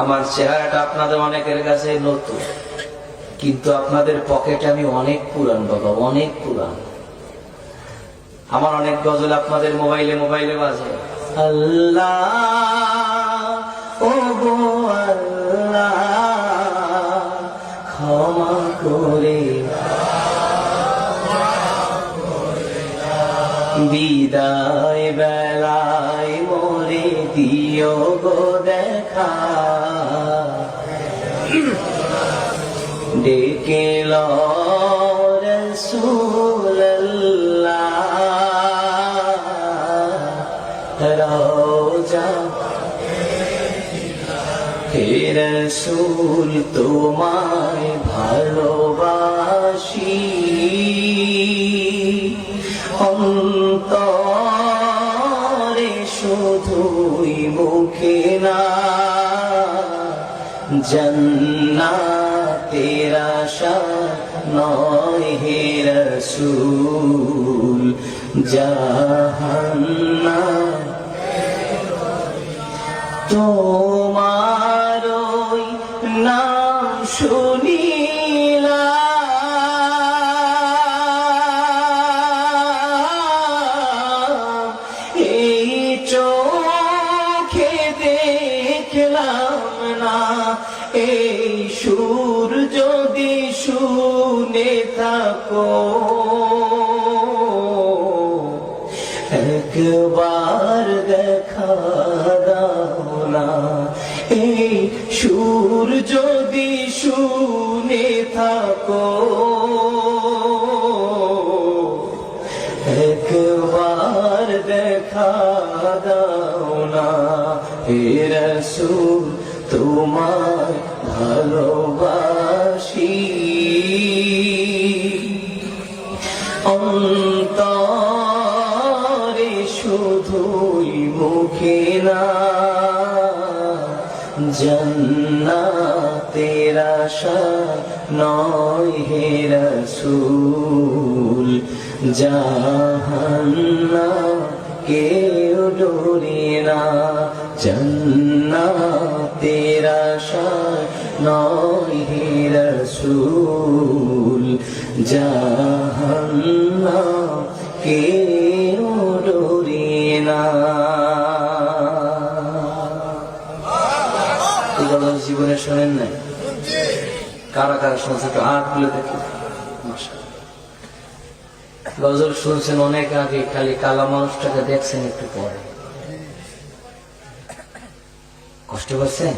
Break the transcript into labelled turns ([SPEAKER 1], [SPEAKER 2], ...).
[SPEAKER 1] আমার চেহারাটা আপনাদের অনেকের কাছে নতুন, কিন্তু আপনাদের পকেটে আমি অনেক পুরান বাবা, অনেক পুরান। আমার অনেক গজল আপনাদের মোবাইলে মোবাইলে বাজে। আল্লাহ ও গো আল্লাহ ক্ষমা করে বিদায় বেলায় মোরে দিও গো দেখা, ডেকে লো রাসূলুল্লাহ রওজা, হে রাসূল তোমায় ভালোবাসি, অন্তরে শুধুই মুখে না, জান্নাতের আশা নয় হে রাসূল, জাহান্নাম তোমার ওই নাম শুনিলাম, এই চোখে দেখলাম না, এই সুর যদি শুনে থাকো একবার দেখা দাও না, এই সুর যদি শুনে থাকো একবার দেখা দাও না, হে রাসূল তোমায় ভালোবাসি, অন্তরে শুধুই মুখে না, জান্নাতের আশা নয় হে রাসূল, জাহান্নাম কেউ ডোরে না, জান্নাতের আশা নয় হে রাসূল, জাহান্নাম কেউ ডোরে না। জীবনে শোনেন নাই? কারা কারা শুনছে একটু হাত তুলে দেখি। গজল শুনছেন অনেক আগে, খালি কালা মানুষটাকে দেখছেন একটু পরে। কষ্ট করছেন?